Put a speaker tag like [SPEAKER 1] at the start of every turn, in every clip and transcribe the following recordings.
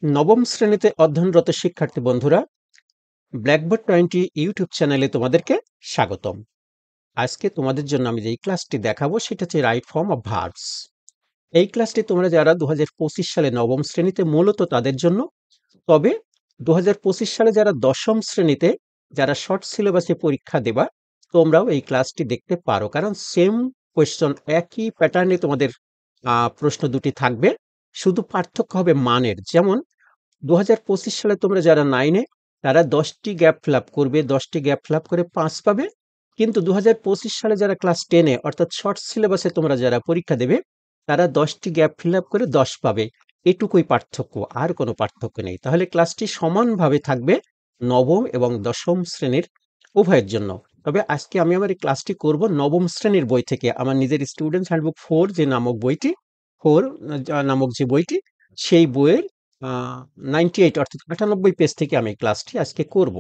[SPEAKER 1] নবম শ্রেণীতে অধ্যয়নরত শিক্ষার্থী বন্ধুরা, ব্ল্যাকবোর্ড 20 ইউটিউব চ্যানেলে তোমাদেরকে স্বাগতম। আজকে তোমাদের জন্য আমি যেই ক্লাসটি দেখাবো সেটা হচ্ছে রাইট ফর্ম অফ ভার্বস। এই ক্লাসটি তোমরা যারা 2025 সালে নবম শ্রেণীতে মূলত তাদের জন্য, তবে 2025 সালে যারা দশম শ্রেণীতে যারা শর্ট সিলেবাসে পরীক্ষা দেবা তোমরাও এই ক্লাসটি দেখতে পারো, কারণ সেম কোয়েশ্চন একই প্যাটার্নে তোমাদের প্রশ্ন দুটি থাকবে, শুধু পার্থক্য হবে মানের। যেমন 2025 সালে তোমরা যারা 9-এ তারা 10টি গ্যাপ ফিল আপ করবে, 10টি গ্যাপ ফিল আপ করে 5 পাবে। কিন্তু 2025 সালে যারা ক্লাস 10-এ অর্থাৎ শর্ট সিলেবাসে তোমরা যারা পরীক্ষা দেবে তারা 10টি গ্যাপ ফিল আপ করে 10 পাবে। এটুকুই পার্থক্য, আর কোনো পার্থক্য নেই। তাহলে ক্লাসটি সমানভাবে থাকবে নবম এবং দশম শ্রেণীর উভয়ের জন্য। তবে আজকে আমি আমার এই ক্লাসটি করব নবম শ্রেণীর বই থেকে, আমার নিজের স্টুডেন্টস হ্যান্ডবুক 4 যে নামক বইটি, 4 নামক যে বইটি, সেই বইয়ের 98 অর্থাৎ 98 পেজ থেকে আমি ক্লাসটি আজকে করব।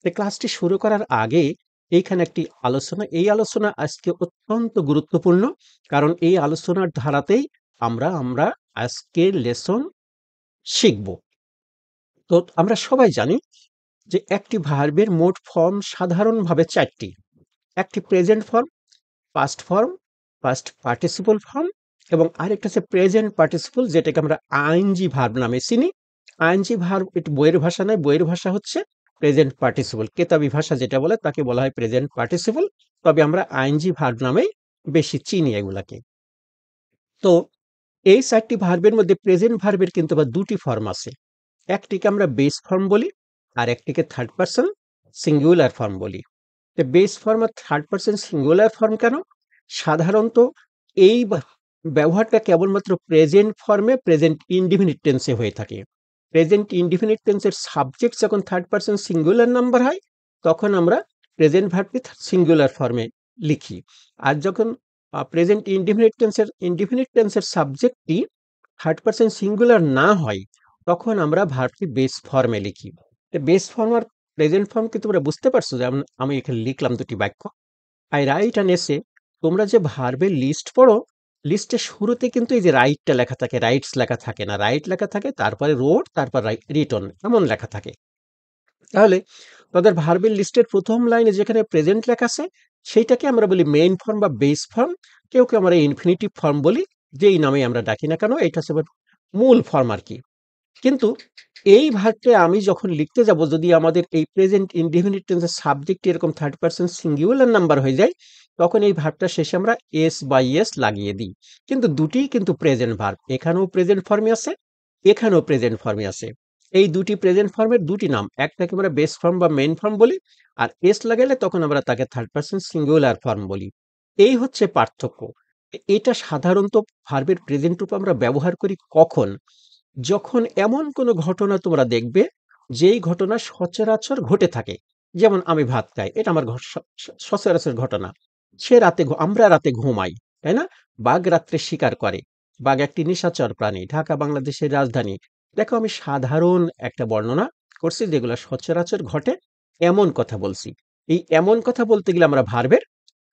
[SPEAKER 1] তো ক্লাসটি শুরু করার আগে এইখানে একটি আলোচনা, এই আলোচনা আজকে অত্যন্ত গুরুত্বপূর্ণ, কারণ এই আলোচনার ধারাতেই আমরা আজকের লেসন শিখব। তো আমরা সবাই জানি যে একটি ভার্বের মোট ফর্ম সাধারণভাবে 4টি। একটি present form, past form, past participle form এবং আরেকটা হচ্ছে প্রেজেন্ট পার্টিসিপল, যেটাকে আমরা আইএনজি ভার্ব নামে চিনি। আইএনজি ভার্ব এটি বইয়ের ভাষা নয়, বইয়ের ভাষা হচ্ছে প্রেজেন্ট পার্টিসিপল। কেতাবি ভাষা যেটা বলে তাকে বলা হয় প্রেজেন্ট পার্টিসিপল, তবে আমরা আইএনজি ভার্ব নামেই বেশি চিনি এগুলাকে। তো এই 4টি ভার্বের মধ্যে প্রেজেন্ট ভার্বের কিন্তু আবার দুটি ফর্ম আছে। একটিকে আমরা বেস ফর্ম বলি, আর একটিকে থার্ড পারসন সিঙ্গুলার ফর্ম বলি। বেস ফর্ম আর থার্ড পারসন সিঙ্গুলার ফর্ম কেন? সাধারণত এই ব্যবহারটা কেবলমাত্র প্রেজেন্ট ফর্মে, প্রেজেন্ট ইনডিফিনিট টেন্সে হয়ে থাকে। প্রেজেন্ট ইনডিফিনিট টেন্সের সাবজেক্ট যখন থার্ড পারসন সিঙ্গুলার নাম্বার হয় তখন আমরা প্রেজেন্ট ভার্বটি সিঙ্গুলার ফর্মে লিখি। আর যখন প্রেজেন্ট ইনডিফিনিট টেন্সের সাবজেক্টটি থার্ড পারসন সিঙ্গুলার না হয় তখন আমরা ভার্বটি বেস ফর্মে লিখি। বেস ফর্ম আর প্রেজেন্ট ফর্ম কি তোমরা বুঝতে পারছো? যেমন আমি এখানে লিখলাম দুটি বাক্য, আই রাইট অ্যান এসে। তোমরা যে ভার্বের লিস্ট পড়ো, লিস্টের শুরুতে কিন্তু এই যে রাইটটা লেখা থাকে, রাইটস লেখা থাকে না, রাইট লেখা থাকে, তারপরে রোড, তারপর রিটন, এমন লেখা থাকে। তাহলে তাদের ভার্বের লিস্টের প্রথম লাইনে যেখানে প্রেজেন্ট লেখা আছে সেইটাকে আমরা বলি মেইন ফর্ম বা বেস ফর্ম, কেউ কেউ আমরা ইনফিনিটিভ ফর্ম বলি, যেই নামে আমরা ডাকি না কেন, এটা হচ্ছে মূল ফর্ম আর কি। কিন্তু এই ভার্বটা আমি যখন লিখতে যাব, যদি আমাদের এই প্রেজেন্ট ইনডিফিনিট টেন্সের সাবজেক্ট এরকম থার্ড পারসন সিঙ্গুলার নাম্বার হয়ে যায় তখন এই ভার্বটা শেষে আমরা এস বাই এস লাগিয়ে দিই। কিন্তু দুটিই কিন্তু প্রেজেন্ট ভার্ব, এখানেও প্রেজেন্ট ফর্মে আছে, এখানেও প্রেজেন্ট ফর্মে আছে। এই দুটি প্রেজেন্ট ফর্মের দুটি নাম, একটাকে আমরা বেস ফর্ম বা মেইন ফর্ম বলি, আর এস লাগাইলে তখন আমরা তাকে থার্ড পারসন সিঙ্গুলার ফর্ম বলি। এই হচ্ছে পার্থক্য। এটা সাধারণত ভার্বের প্রেজেন্ট রূপ আমরা ব্যবহার করি কখন? যখন এমন কোনো ঘটনা তোমরা দেখবে যেই ঘটনা সচরাচর ঘটে থাকে। যেমন আমি ভাত খাই, এটা আমার সচরাচর ঘটনা। আমরা রাতে ঘুমাই, তাই না? বাঘ রাত্রে শিকার করে। বাঘ একটি নিশাচর প্রাণী, ঢাকা বাংলাদেশের রাজধানী। দেখো, আমি সাধারণ একটা বর্ণনা করছি যেগুলো সচরাচর ঘটে, এমন কথা বলছি। এই এমন কথা বলতে গেলে আমরা ভার্বের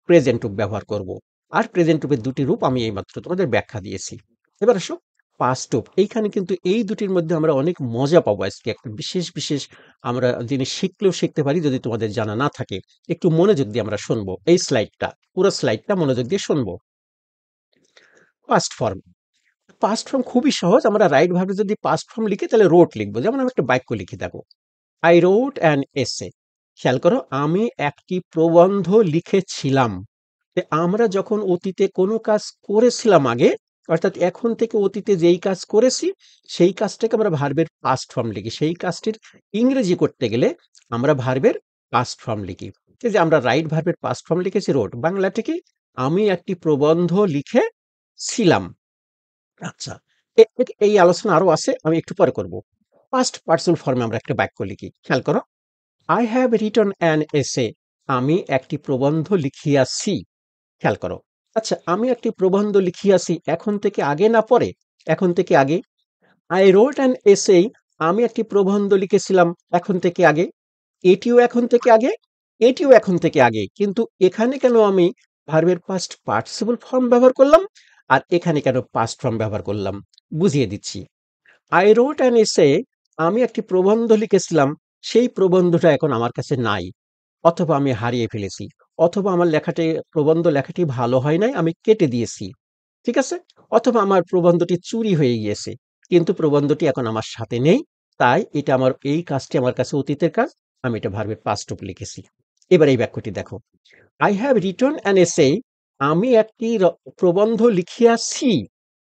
[SPEAKER 1] প্রেজেন্ট রূপ ব্যবহার করব। আর প্রেজেন্ট রূপের দুটি রূপ আমি এইমাত্র তোমাদের ব্যাখ্যা দিয়েছি। এবার আসো পাস্ট রূপ। এইখানে কিন্তু এই দুটির মধ্যে আমরা অনেক মজা পাবো আজকে। একটা বিশেষ আমরা জিনিস শিখলেও শিখতে পারি যদি তোমাদের জানা না থাকে। একটু মনোযোগ দিয়ে আমরা শুনবো এই স্লাইডটা, পুরো স্লাইডটা মনোযোগ দিয়ে শুনবো। Past form. পাস্ট ফর্ম খুবই সহজ। আমরা রাইট ভাবে যদি পাস্ট ফর্ম লিখি তাহলে রোট লিখবো। যেমন আমি একটা বাক্য লিখি, দেখো, আই রোট অ্যান এসে। খেয়াল করো, আমি একটি প্রবন্ধ লিখেছিলাম। আমরা যখন অতীতে কোনো কাজ করেছিলাম আগে, অর্থাৎ এখন থেকে অতীতে যেই কাজ করেছি সেই কাজটাকে আমরা ভার্বের পাস্ট ফর্ম লিখি। সেই কাজটির ইংরেজি করতে গেলে আমরা ভার্বের পাস্ট ফর্ম লিখি। এই যে আমরা রাইট ভার্বের পাস্ট ফর্ম লিখেছি রোট, বাংলাটি কি? আমি একটি প্রবন্ধ লিখেছিলাম। আচ্ছা, এই আলোচনা আরো আছে, আমি একটু পরে করব। পাস্ট পার্সন ফর্মে আমরা একটা বাক্য লিখি। খেয়াল করো, I have written an essay. আমি একটি প্রবন্ধ লিখিয়াছি। খেয়াল করো। আচ্ছা, আমি একটি প্রবন্ধ লিখিয়াছি এখন থেকে আগে না পরে? এখন থেকে আগে। I রোট an essay. আমি একটি প্রবন্ধ লিখেছিলাম এখন থেকে আগে। এটিও এখন থেকে আগে, এটিও এখন থেকে আগে। কিন্তু এখানে কেন আমি ভার্বের পাস্ট পার্টিসিপল ফর্ম ব্যবহার করলাম আর এখানে কেন পাস্ট ফর্ম ব্যবহার করলাম? বুঝিয়ে দিচ্ছি। আই রোট অ্যান এসে আমি একটি প্রবন্ধ লিখেছিলাম, সেই প্রবন্ধটা এখন আমার কাছে নাই, অথবা আমি হারিয়ে ফেলেছি, অথবা আমার প্রবন্ধ লেখাটি ভালো হয় নাই, আমি কেটে দিয়েছি। ঠিক আছে? অথবা আমার প্রবন্ধটি চুরি হয়ে গিয়েছে। কিন্তু প্রবন্ধটি এখন আমার সাথে নেই। তাই এটা এই কাজটি আমার কাছে অতীতের কাজ। আমি এটা ভার্বের পাস্ট রূপে লিখেছি। এবার এই বাক্যটি দেখো। I have written an essay. আমি একটি প্রবন্ধ লিখিয়াছি।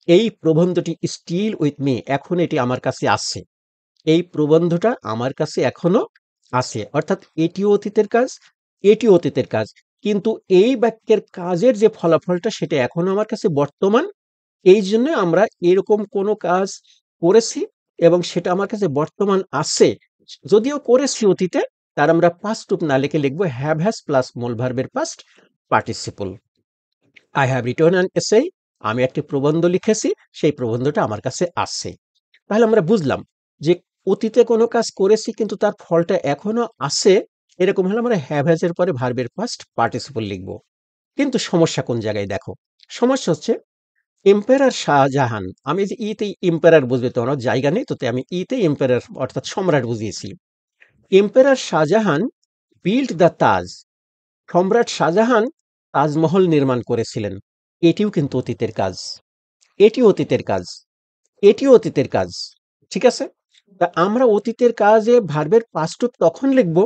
[SPEAKER 1] এই প্রবন্ধটি still with me. এখন এটি আমার কাছে আছে। এই প্রবন্ধটা আমার কাছে এখনো আছে। অর্থাৎ এটিও অতীতের কাজ, এটিও অতীতের কাজ। কিন্তু এই বাক্যের কাজের যে ফলাফলটা সেটা এখনো আমার কাছে বর্তমান। এইজন্য আমরা এরকম কোনো কাজ করেছি এবং সেটা আমার কাছে বর্তমান আছে। যদিও করেছি অতীতে, তার আমরা পাস্ট রূপ না লিখে লিখব হ্যাভ হ্যাজ প্লাস মূল ভার্বের past participle. I have written an essay. আমি একটি প্রবন্ধ লিখেছি, সেই প্রবন্ধটা আমার কাছে আছে। তাহলে আমরা বুঝলাম যে অতীতে কোনো কাজ করেছি কিন্তু তার ফলটা এখনো আছে, এরকম হলে আমরা হ্যাভ হ্যাজ এর পরে ভার্বের পাস্ট পার্টিসিপল লিখব। কিন্তু সমস্যা কোন জায়গায় দেখো। সমস্যা হচ্ছে এম্পারার শাহজাহান, আমি যে ইতে এম্পারার বুঝবে তো আমার জায়গা নেই, তো তাই আমি ইতে এম্পারার অর্থাৎ সম্রাট বুঝিয়েছি। এম্পারার শাহজাহান বিল্ড দ্য তাজ, সম্রাট শাহজাহান তাজমহল নির্মাণ করেছিলেন। এটিও কিন্তু অতীতের কাজ, এটিও অতীতের কাজ, এটিও অতীতের কাজ। ঠিক আছে? তা আমরা অতীতের কাজে ভার্বের পাস্ট রূপ তখন লিখব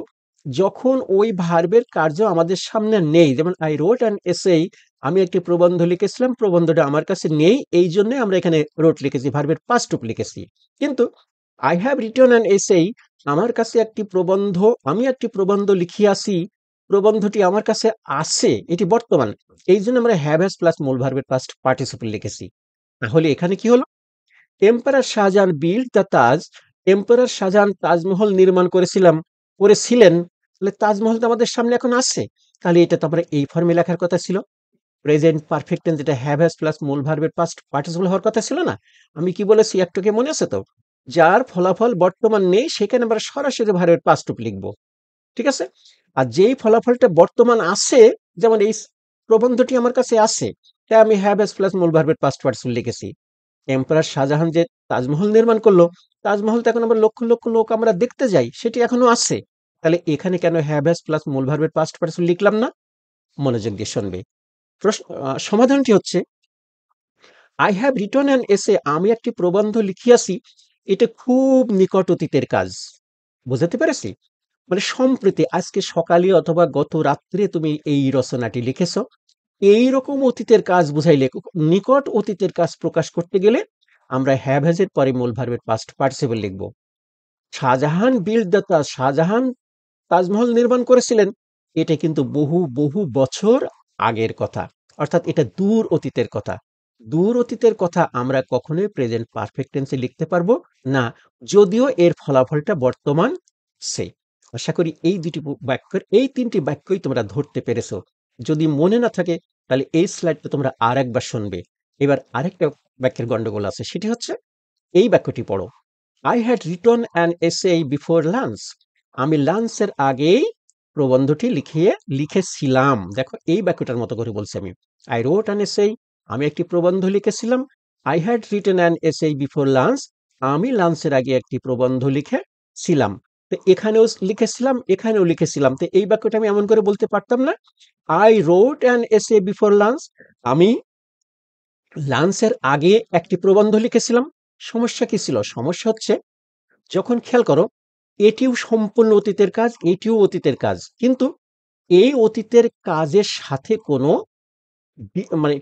[SPEAKER 1] যখন ওই ভার্বের কার্য আমাদের সামনে নেই। যেমন আই রোট অ্যান এসেই, আমি একটি প্রবন্ধ লিখেছিলাম, প্রবন্ধটা আমার কাছে নেই, এই জন্য আমরা এখানে রোট লিখেছি, ভার্বের পাস্ট রূপ লিখেছি। কিন্তু আই হ্যাভ রিটন অ্যান এসেই, আমার কাছে একটি প্রবন্ধ, আমি একটি প্রবন্ধ লিখিয়াছি, প্রবন্ধটি আমার কাছে আছে, এটি বর্তমান। এই জন্য আমরা হ্যাভ হ্যাজ প্লাস মূল ভার্বের পাস্ট পার্টিসিপল লিখেছি। তাহলে এখানে কি হলো? Emperor Shahjahan build the Taj, emperor Shahjahan Taj Mahal নির্মাণ করেছিলেন। তাহলে তাজমহল তো আমাদের সামনে এখন আছে। তাহলে এটা তো আমরা এই ফর্মে লেখার কথা ছিল। প্রেজেন্ট পারফেক্ট টেন্স, যেটা হ্যাভ হ্যাজ প্লাস মূল ভার্বের পাস্ট পার্টিসিপল হওয়ার কথা ছিল না? আমি কি বলেছি একটুকে মনে আছে তো? যার ফলাফল বর্তমান নেই সেখানে আমরা সরাসরি ভার্বের পাস্ট রূপ লিখব। ঠিক আছে? আর যেই ফলাফলটা বর্তমান আছে, যেমন এই প্রবন্ধটি আমার কাছে আছে, তাই আমি হ্যাভ হ্যাজ প্লাস মূল ভার্বের পাস্ট পার্টিসিপল লিখেছি। এম্পারার শাহজাহান যে তাজমহল নির্মাণ করলো, তাজমহল তো এখন আমরা লক্ষ লক্ষ লোক আমরা দেখতে যাই, সেটি এখনো আছে। তাহলে এখানে কেন হ্যাভ হ্যাজ প্লাস মূল ভার্বের পাস্ট পার্টিসিপল লিখলাম না? মনোযোগ দিয়ে শুনবে। সমাধানটি হচ্ছে I have written an essay, আমি একটি প্রবন্ধ লিখিয়াছি, এটা খুব নিকট অতীতের কাজ। বুঝাতে পেরেছি? মানে সম্প্রতি আজকে সকালে অথবা গত রাত্রে তুমি এই রচনাটি লিখেছ, এইরকম অতীতের কাজ বুঝাইলে, নিকট অতীতের কাজ প্রকাশ করতে গেলে আমরা হ্যাভ হ্যাজ এর পরে মূল ভার্বের পাস্ট পার্টিসিপল লিখব। শাহজাহান বিল্ড দ্য তাজ, শাহজাহান তাজমহল নির্মাণ করেছিলেন, এটা কিন্তু বহু বহু বছর আগের কথা। অর্থাৎ এটা দূর অতীতের কথা। দূর অতীতের কথা আমরা কখনোই প্রেজেন্ট পারফেক্ট টেন্সে লিখতে পারবো না, যদিও এর ফলাফলটা বর্তমান সে। আশা করি এই এই তিনটি বাক্যই তোমরা ধরতে পেরেছো। যদি মনে না থাকে তাহলে এই স্লাইডটা তোমরা আর একবার শুনবে। এবার আরেকটা বাক্যের গন্ডগোল আছে, সেটি হচ্ছে এই বাক্যটি পড়ো। I had written an essay before lunch, আমি লাঞ্চের আগেই প্রবন্ধটি লিখেছিলাম। দেখো এই বাক্যটার মতো করে বলছি আমি। আই রোট অ্যান এসে, আমি একটি প্রবন্ধ লিখেছিলাম। I had written an essay before lunch, আমি লাঞ্চের আগে একটি প্রবন্ধ লিখেছিলাম। তো এখানেও লিখেছিলাম, এখানেও লিখেছিলাম, তো এই বাক্যটা আমি এমন করে বলতে পারতাম না? I রোট an essay before lunch, আমি লাঞ্চের আগে একটি প্রবন্ধ লিখেছিলাম। সমস্যা কি ছিল? সমস্যা হচ্ছে, যখন খেয়াল করো, এটিও সম্পূর্ণ অতীতের কাজ, এটিও অতীতের কাজ, কিন্তু এই অতীতের কাজের সাথে কোনো মানে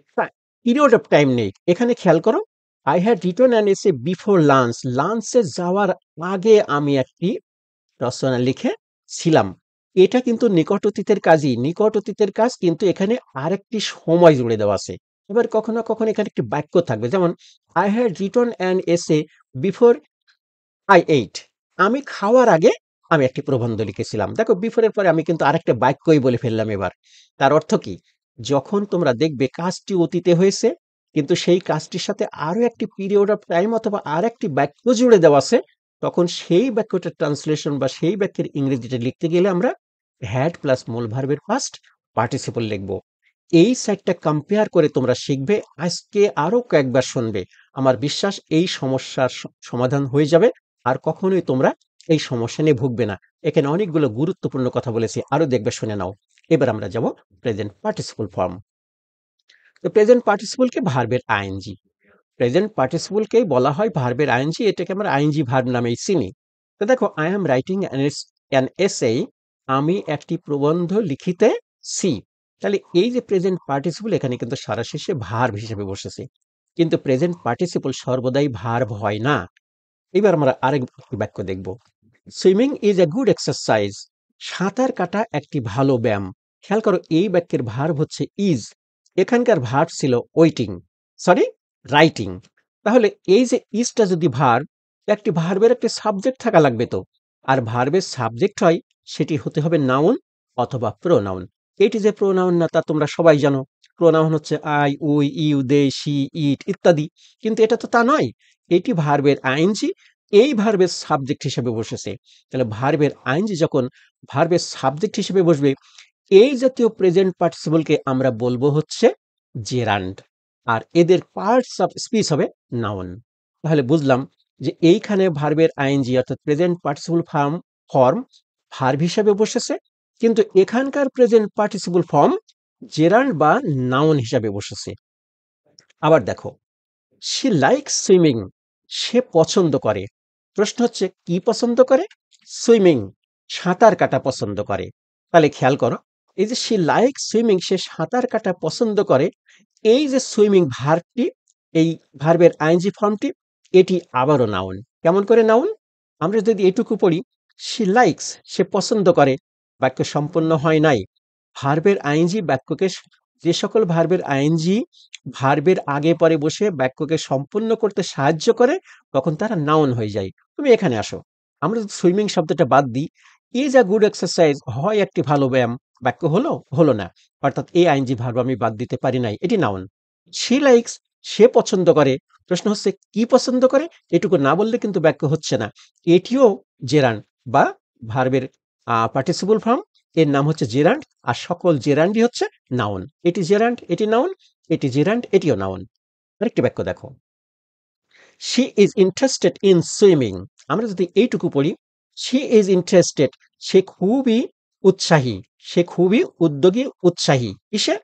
[SPEAKER 1] পিরিয়ড অফ টাইম নেই। এখানে খেয়াল করো, I had written an essay before lunch, লাঞ্চে যাওয়ার আগে আমি একটি রচনা লিখেছিলাম। এটা কিন্তু নিকট অতীতের কাজই, নিকট অতীতের কাজ, কিন্তু এখানে আরেকটি সময় জুড়ে দেওয়া আছে। এবার কখনো কখনো এখানে একটি বাক্য থাকবে, যেমন I had written an essay before I eight, আমি খাওয়ার আগে আমি একটি প্রবন্ধ লিখেছিলাম। দেখো বিফোরের পরে আমি কিন্তু আরেকটা বাক্যই বলে ফেললাম এবার। তার অর্থ কি? যখন তোমরা দেখবে কাজটি অতীতে হয়েছে কিন্তু সেই কাজটির সাথে আরো একটি পিরিয়ড অফ টাইম অথবা আর একটি বাক্য জুড়ে দেওয়া আছে, তখন সেই বাক্যটার ট্রান্সলেশন বা সেই বাক্যের ইংরেজিটা লিখতে গেলে আমরা হ্যাড প্লাস মূল ভার্বের পাস্ট পার্টিসিপল লিখব। এই সাইডটা কম্পেয়ার করে তোমরা শিখবে, আজকে আরো কয়েকবার শুনবে। আমার বিশ্বাস এই সমস্যার সমাধান হয়ে যাবে। আর কখনোই তোমরা এই সমস্যা নিয়ে ভুগবে না। এখানে অনেকগুলো গুরুত্বপূর্ণ কথা বলেছি, আরো দেখবে, শুনে নাও। এবার আমরা যাব প্রেজেন্ট পার্টিসিপল ফর্ম। তো প্রেজেন্ট পার্টিসিপলকে ভার্বের আইএনজি, প্রেজেন্ট পার্টিসিপলকেই বলা হয় ভার্বের আইএনজি, এটাকে আমরা আইএনজি ভার্ব নামেই চিনি। তো দেখো, I am writing an essay, আমি একটি প্রবন্ধ লিখিতেছি। তাহলে এই যে প্রেজেন্ট পার্টিসিপল, এখানে কিন্তু সারা শেষে ভার্ব হিসেবে বসেছে, কিন্তু প্রেজেন্ট পার্টিসিপল সর্বদাই ভার্ব হয় না। এবার আমরা আরেক বাক্য দেখব। Swimming is a good exercise, সাঁতার কাটা একটি ভালো ব্যায়াম। খেয়াল করো, এই বাক্যের ভার্ব হচ্ছে ইজ, এখানকার ভার্ব ছিল ওয়েটিং, সরি, রাইটিং। তাহলে এই যে ইজটা যদি ভার্ব, একটি ভার্বের একটি সাবজেক্ট থাকা লাগবে তো, আর ভার্বের সাবজেক্ট হয় সেটি হতে হবে নাউন অথবা প্রোনাউন। এটি যে প্রোনাউন না তা তোমরা সবাই জানো, প্রোনাউন হচ্ছে I, we, you, they, she, it ইত্যাদি, কিন্তু এটা তো তা নয়, এটি ভার্বের আইএনজি, এই ভার্বের সাবজেক্ট হিসেবে বসেছে। তাহলে ভার্বের আইএনজি যখন ভার্বের সাবজেক্ট হিসেবে বসবে, এই জাতীয় প্রেজেন্ট পার্টিসিপলকে আমরা বলবো হচ্ছে জেরান্ড, আর এদের পার্টস অফ স্পিচ হবে নাউন। তাহলে বুঝলাম যে এইখানে ভার্বের আইএনজি অর্থাৎ প্রেজেন্ট পার্টিসিপল ফর্ম ভার্ব হিসেবে বসেছে, কিন্তু এখানকার প্রেজেন্ট পার্টিসিপল ফর্ম জেরান্ড বা নাউন হিসাবে বসেছে। আবার দেখো, শি লাইকস সুইমিং, সে পছন্দ করে। প্রশ্ন হচ্ছে কি পছন্দ করে? সুইমিং, সাঁতার কাটা পছন্দ করে। তাহলে খেয়াল করো, এই যে শি লাইকস সুইমিং, সে সাঁতার কাটা পছন্দ করে, এই যে সুইমিং ভার্বটি, এই ভার্বের আইএনজি ফর্মটি, এটি আবারও নাউন। কেমন করে নাউন? আমরা যদি এটুকু পড়ি, শি লাইকস, সে পছন্দ করে, বাক্য সম্পূর্ণ হয় নাই। ভার্বের আইএনজি বাক্যকে, যে সকল ভার্বের আইএনজি ভার্বের আগে পরে বসে বাক্যকে সম্পূর্ণ করতে সাহায্য করে, তখন তারা নাউন হয়ে যায়। তুমি এখানে আসো, আমরা যদি সুইমিং শব্দটা বাদ দিই, ইজ আ গুড এক্সারসাইজ হয় একটি ভালো ব্যায়াম, বাক্য হলো? হলো না। অর্থাৎ এই আইএনজি ভার্ব আমি বাদ দিতে পারি নাই, এটি নাউন। শি লাইকস, সে পছন্দ করে। প্রশ্ন হচ্ছে কি পছন্দ করে, এটুকু না বললে কিন্তু বাক্য হচ্ছে না। এটিও জেরান্ড বা ভার্বের পার্টিসিপল ফর্ম, এর নাম হচ্ছে জেরান্ড, আর সকল জেরান্ডই হচ্ছে নাউন। এটি জেরান্ড, এটি নাউন, এটি জেরান্ড, এটিও নাউন। আরেকটি বাক্য দেখো, she is interested in swimming. আমরা যদি এইটুকু পড়ি, শি ইজ ইন্টারেস্টেড, সে খুবই উৎসাহী, সে খুবই উদ্যোগী উৎসাহী কিসে?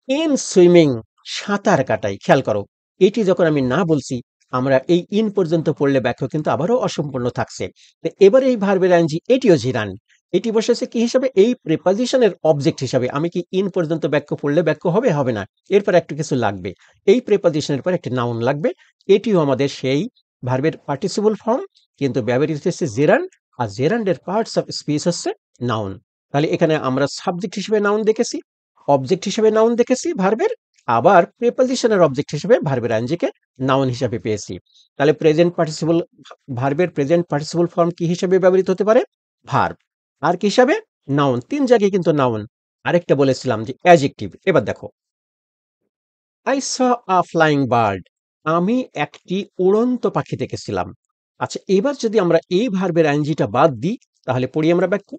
[SPEAKER 1] ইন সুইমিং, সাঁতার কাটাই। খেয়াল করো, এটি যখন আমি না বলছি, আমরা এই ইন পর্যন্ত পড়লে বাক্য কিন্তু আবারও অসম্পূর্ণ থাকছে। তো এবারে এই ভার্বের আইএনজি এটিও জিরান, এটি বসেছে কি হিসাবে? এই প্রিপজিশনের অবজেক্ট হিসাবে। আমি কি ইন পর্যন্ত বাক্য পড়লে বাক্য হবে? হবে না, এরপর একটু কিছু লাগবে, এই প্রিপজিশনের পর একটি নাউন লাগবে। এটিও আমাদের সেই ভার্বের পার্টিসিপল ফর্ম, কিন্তু ব্যবহৃত হচ্ছে জেরান্ড, আর জেরান্ডের পার্টস অফ স্পিচ হচ্ছে নাউন। তাহলে এখানে আমরা সাবজেক্ট হিসেবে নাউন দেখেছি, অবজেক্ট হিসেবে নাউন দেখেছি ভার্বের, আবার প্রিপজিশনের অবজেক্ট হিসেবে ভার্বের আইএনজিকে নাউন হিসেবে পেয়েছি। তাহলে প্রেজেন্ট পার্টিসিপল ভার্বের প্রেজেন্ট পার্টিসিপল ফর্ম কি হিসেবে ব্যবহৃত হতে পারে? ভার্ব। আর কি হিসাবে? নাউন। তিন জায়গায় কিন্তু নাউন। আরেকটা বলেছিলাম যে অ্যাডজেক্টিভ। এবার দেখো, I saw a flying bird, আমি একটি উড়ন্ত পাখি দেখেছিলাম। আচ্ছা, এবার যদি আমরা এই ভার্বের আইএনজিটা বাদ দিই, তাহলে পড়ি আমরা বাক্য,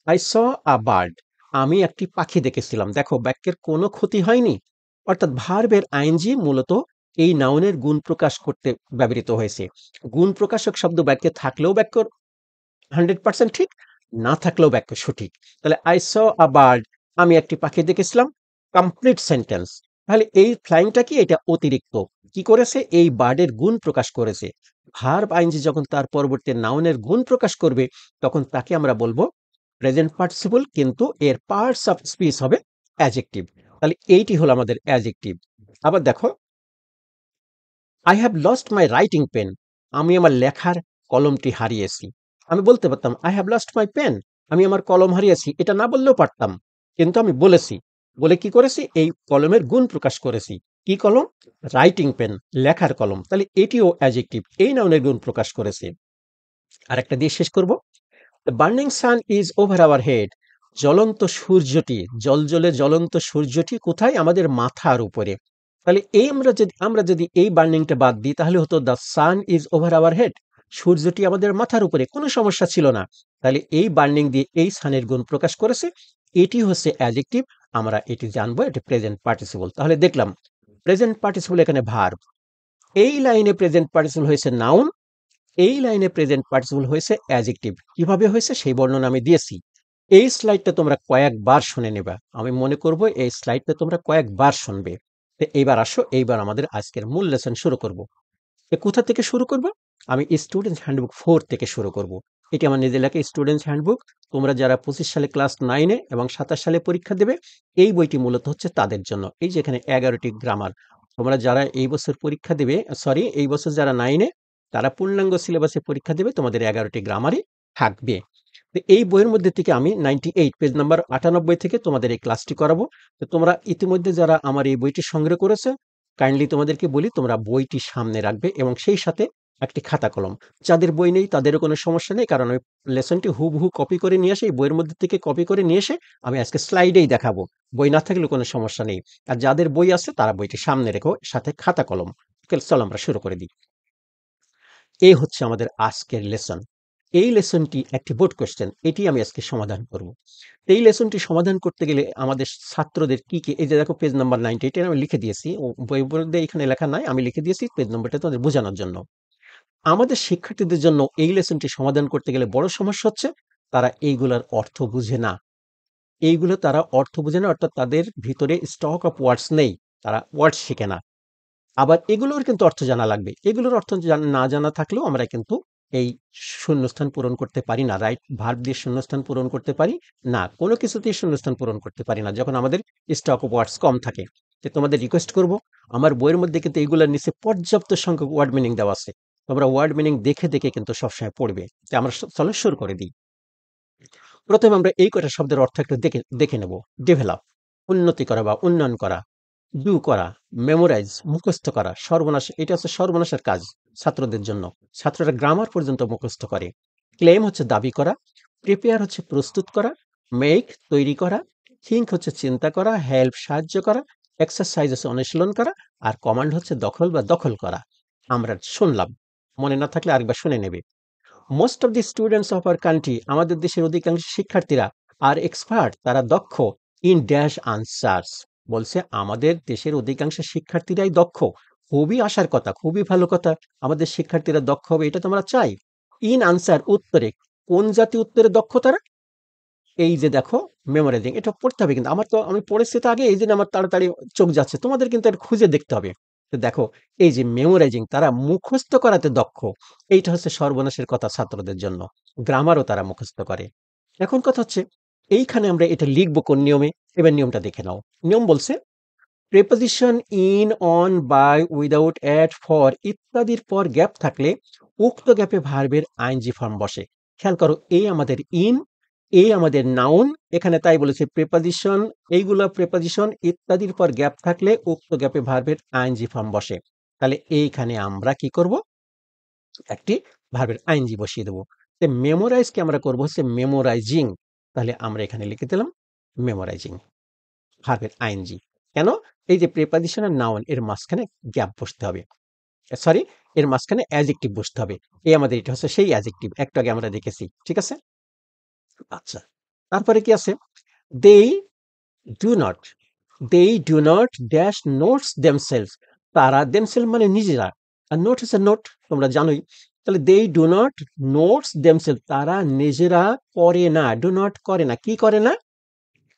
[SPEAKER 1] আই স আ বার্ড, আমি একটি পাখি দেখেছিলাম। দেখো, বাক্যের কোনো ক্ষতি হয়নি, অর্থাৎ ভার্বের আইএনজি মূলত এই নাউনের গুণ প্রকাশ করতে ব্যবহৃত হয়েছে। গুণ প্রকাশক শব্দ বাক্যে থাকলেও বাক্য 100% ঠিক, না থাকলেও বাক্য সঠিক। তাহলে আই স আ বার্ড, আমি একটি পাখি দেখেছিলাম, কমপ্লিট সেন্টেন্স। তাহলে এই ফ্লাইংটা কি? এটা অতিরিক্ত কি করেছে? এই বার্ডের গুণ প্রকাশ করেছে। ভার্ব আইনজি যখন তার পরবর্তী নাউনের গুণ প্রকাশ করবে, তখন তাকে আমরা বলবো প্রেজেন্ট পার্টিসিপল, কিন্তু এর পার্টস অফ স্পিচ হবে অ্যাডজেক্টিভ। তাহলে এইটি হলো আমাদের অ্যাডজেক্টিভ। আবার দেখো, I have lost my writing pen, আমি আমার লেখার কলমটি হারিয়েছি। আমি বলতে পারতাম I have lost my pen, আমি আমার কলম হারিয়েছি, এটা না বললেও পারতাম, কিন্তু আমি বলেছি। বলে কি করেছি? এই কলমের গুণ প্রকাশ করেছি। কি কলম? রাইটিং পেন, লেখার কলম। তাহলে এটিও অ্যাডজেক্টিভ, এই নাউনের গুণ প্রকাশ করেছে। আর একটা দিয়ে শেষ করব, the burning sun is over our head, জ্বলন্ত সূর্যটি, জলজলে জ্বলন্ত সূর্যটি কোথায়? আমাদের মাথার উপরে। তাহলে এই আমরা যদি এই বার্নিংটা বাদ দিই, তাহলে হতো the sun is over our head, সূর্যটি আমাদের মাথার উপরে, কোনো সমস্যা ছিল না। তাহলে এই বার্নিং দিয়ে এই সানের গুণ প্রকাশ করেছে, এটি হচ্ছে অ্যাডজেক্টিভ। আমরা এটি জানবো, এটি প্রেজেন্ট পার্টিসিপল। তাহলে দেখলাম প্রেজেন্ট পার্টিসিপল এখানে ভার্ব, এই লাইনে প্রেজেন্ট পার্টিসিপল হয়েছে নাউন, এই লাইনে প্রেজেন্ট পার্টিসিপল হয়েছে অ্যাডজেক্টিভ। কিভাবে হয়েছে সেই বর্ণনা আমি দিয়েছি। এই স্লাইডটা তোমরা কয়েকবার শুনে নেবা। আমি মনে করব এই স্লাইডটা তোমরা কয়েকবার শুনবে। তো এইবার আসো, এইবার আমাদের আজকের মূল লেসন শুরু করব। কোথা থেকে শুরু করব? আমি স্টুডেন্টস হ্যান্ডবুক 4 থেকে শুরু করব। এটি আমার নিজের লেখা স্টুডেন্টস হ্যান্ডবুক। তোমরা যারা 25 সালে ক্লাস 9 এ এবং 27 সালে পরীক্ষা দেবে, এই বইটি মূলত হচ্ছে তাদের জন্য। এই যে এখানে 11টি গ্রামার। তোমরা যারা এই বছর পরীক্ষা দেবে, সরি এই বছর যারা 9 এ, তারা পূর্ণাঙ্গ সিলেবাসে পরীক্ষা দেবে, তোমাদের 11টি গ্রামারই থাকবে। তো এই বইয়ের মধ্যে থেকে আমি 98 পেজ নাম্বার 98 থেকে তোমাদের এই ক্লাসটি করাবো। তো তোমরা ইতিমধ্যে যারা আমার এই বইটি সংগ্রহ করেছে, কাইন্ডলি তোমাদেরকে বলি তোমরা বইটি সামনে রাখবে এবং সেই সাথে একটি খাতা কলম। যাদের বই নেই তাদেরও কোনো সমস্যা নেই, কারণ ওই লেসনটি হুবহু কপি করে নিয়ে এসে এই বইয়ের মধ্যে থেকে কপি করে নিয়ে এসে আমি আজকে স্লাইডেই দেখাবো। বই না থাকলেও কোনো সমস্যা নেই। আর যাদের বই আছে তারা বইটি সামনে রেখো, সাথে খাতা কলম। চলো আমরা শুরু করে দিই। এই হচ্ছে আমাদের আজকের লেসন। এই লেসনটি একটি বোর্ড কোয়েশ্চেন, এটি আমি আজকে সমাধান করব। এই লেসনটি সমাধান করতে গেলে আমাদের ছাত্রদের কি কি, এই যে দেখো পেজ নাম্বার 98 আমি লিখে দিয়েছি, ও বই মধ্যে এখানে লেখা নাই, আমি লিখে দিয়েছি পেজ নাম্বারটা তোমাদের বোঝানোর জন্য। আমাদের শিক্ষার্থীদের জন্য এই লেসনটি সমাধান করতে গেলে বড় সমস্যা হচ্ছে তারা এইগুলার অর্থ বুঝে না। এইগুলো তারা অর্থ বুঝে না, অর্থাৎ তাদের ভিতরে স্টক অফ ওয়ার্ডস নেই, তারা ওয়ার্ড শিখে না। আবার এগুলোর কিন্তু অর্থ জানা লাগবে। এগুলোর অর্থ না জানা থাকলেও আমরা কিন্তু এই শূন্যস্থান পূরণ করতে পারি না। রাইট ভার্ব দিয়ে শূন্যস্থান পূরণ করতে পারি না। কোনো কিছুতেই শূন্যস্থান পূরণ করতে পারি না যখন আমাদের স্টক অফ ওয়ার্ডস কম থাকে। যে তোমাদের রিকোয়েস্ট করব, আমার বইয়ের মধ্যে কিন্তু এইগুলোর নিচে পর্যাপ্ত সংখ্যক ওয়ার্ড মিনিং দেওয়া আছে। তোমরা ওয়ার্ড মিনিং দেখে দেখে কিন্তু সবসময় পড়বে। যে আমরা চলো শুরু করে দিই। প্রথমে আমরা এই কটা শব্দের অর্থ একটু দেখে দেখে নেব। ডেভেলপ, উন্নতি করা বা উন্নয়ন করা। ডু করা, মেমোরাইজ মুখস্থ করা। সর্বনাশ, এটা হচ্ছে সর্বনাশের কাজ ছাত্রদের জন্য। ছাত্ররা গ্রামার পর্যন্ত মুখস্থ করে। ক্লেম হচ্ছে দাবি করা। প্রিপেয়ার হচ্ছে প্রস্তুত করা। মেক তৈরি করা। থিঙ্ক হচ্ছে চিন্তা করা। হেল্প সাহায্য করা। এক্সারসাইজ হচ্ছে অনুশীলন করা। আর কমান্ড হচ্ছে দখল বা দখল করা। আমরা শুনলাম, মনে না থাকলে আরেকবার শুনে নেবে। Most of the students of our country, আমাদের দেশের অধিকাংশ শিক্ষার্থীরা, আর এক্সপার্ট, তারা দক্ষ, ইন ড্যাশ আনসার্স। বলছে আমাদের দেশের অধিকাংশ শিক্ষার্থীরাই দক্ষ। খুবই আশার কথা, খুবই ভালো কথা। আমাদের শিক্ষার্থীরা দক্ষ হবে, এটা তো আমরা চাই। ইন আনসার, উত্তরে। কোন জাতীয় উত্তরে দক্ষ তারা? এই যে দেখো মেমোরাইজিং, এটা পড়তে হবে, কিন্তু আমার তো আমি পড়েছি তো আগে, এই জন্য আমার তাড়াতাড়ি চোখ যাচ্ছে, তোমাদের কিন্তু এটা খুঁজে দেখতে হবে। তো দেখো, এই যে মেমোরাইজিং, তারা মুখস্থ করাতে দক্ষ। এইটা হচ্ছে সর্বনাশের কথা ছাত্রদের জন্য। গ্রামারও তারা মুখস্থ করে। এখন কথা হচ্ছে এইখানে আমরা এটা লিখবো কোন নিয়মে। এবার নিয়মটা দেখে নাও। নিয়ম বলছে preposition in, on, by, without, at, for ইত্যাদির পর গ্যাপ থাকলে উক্ত গ্যাপে ভার্বের আইএনজি ফর্ম বসে। খেয়াল করো, এই আমাদের ইন, এই আমাদের নাউন, এখানে তাই বলেছে প্রেপোজিশন, এইগুলো প্রেপোজিশন ইত্যাদির পর গ্যাপ থাকলে উক্ত গ্যাপে ভার্বের আইএনজি ফর্ম বসে। তাহলে এইখানে আমরা কি করব? একটি ভার্বের আইএনজি বসিয়ে দেবো। মেমোরাইজ কে আমরা করবো হচ্ছে মেমোরাইজিং। তাহলে আমরা এখানে লিখে দিলাম মেমোরাইজিং, ভার্বের আইএনজি। কেন? এই যে প্রিপজিশন আর নাউন এর মাঝখানে গ্যাপ বসতে হবে, সরি, এর মাঝখানে অ্যাডজেক্টিভ বসতে হবে। এই আমাদের এটা হচ্ছে সেই অ্যাডজেক্টিভ, একটু আগে আমরা দেখেছি, ঠিক আছে? আচ্ছা, তারপরে কি আছে? They do not, they do not dash notes themselves. তারা, দেমসেলস মানে নিজেরা, আর নোট হচ্ছে নোট, তোমরা জানোই। তাহলে they do not notes themselves, তারা নিজেরা করে না। ডু নট করে না, কি করে না?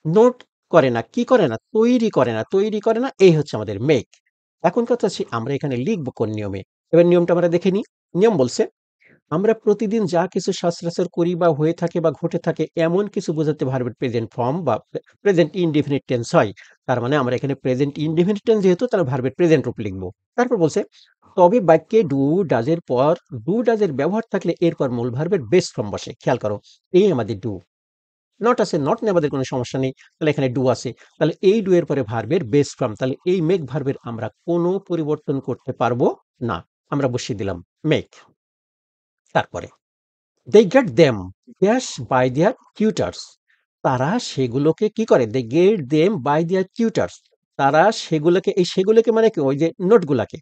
[SPEAKER 1] নোট করে না, কি করে না? তৈরি করে না, তৈরি করে না, এই হচ্ছে আমাদের মেক। এখন কথা হচ্ছে আমরা এখানে লিখবো কোন নিয়মে। এবার নিয়মটা আমরা দেখে নিই। নিয়ম বলছে আমরা প্রতিদিন যা কিছু সচরাচর করি বা হয়ে থাকে বা ঘটে থাকে এমন কিছু বোঝাতে ভার্বের প্রেজেন্ট ফর্ম বা প্রেজেন্ট ইনডিফিনিট টেন্স হয়। তার মানে আমরা এখানে প্রেজেন্ট ইনডিফিনিট টেন্স যেহেতু, তাহলে ভার্বের প্রেজেন্ট রূপ লিখবো। তারপর বলছে তবে বাক্যে ডু ডাজের পর, ডু ডাজের ব্যবহার থাকলে এরপর মূল ভার্বের বেস ফর্ম বসে। খেয়াল করো, এই আমাদের ডু। নট আছে, নট নিয়ে আমাদের কোনো সমস্যা নেই, তাহলে এখানে ডু আছে। তাহলে এই ডু এর পরে ভার্বের বেস ফর্ম, তাহলে এই মেক ভার্বের আমরা কোনো পরিবর্তন করতে পারবো না। আমরা বসিয়ে দিলাম মেক। তারপরে they get them dash by their tutors, তারা সেগুলোকে কি করে? they get them by their tutors, তারা সেগুলোকে, এই সেগুলোকে মানে কি? ওই যে নোটগুলাকে।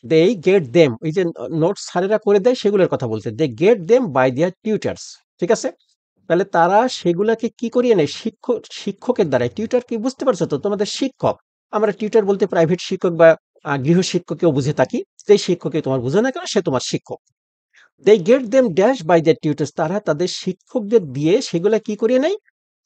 [SPEAKER 1] they get them, ওই যে নোট স্যারেরা করে দেয় সেগুলোর কথা বলছে। they get them by their tutors, ঠিক আছে? তাহলে তারা সেগুলাকে কি করিয়ে নেয়? শিক্ষকের দ্বারা। টিউটর কি বুঝতে পারছো তো? তোমাদের শিক্ষক। আমরা টিউটর বলতে প্রাইভেট শিক্ষক বা গৃহ শিক্ষককেও বুঝে থাকি। যে শিক্ষককে তোমার বুঝে না কেন, সে তোমার শিক্ষক। They get them dash by the tutors, তারা তাদের শিক্ষকদের দিয়ে সেগুলা কি করিয়ে নেয়,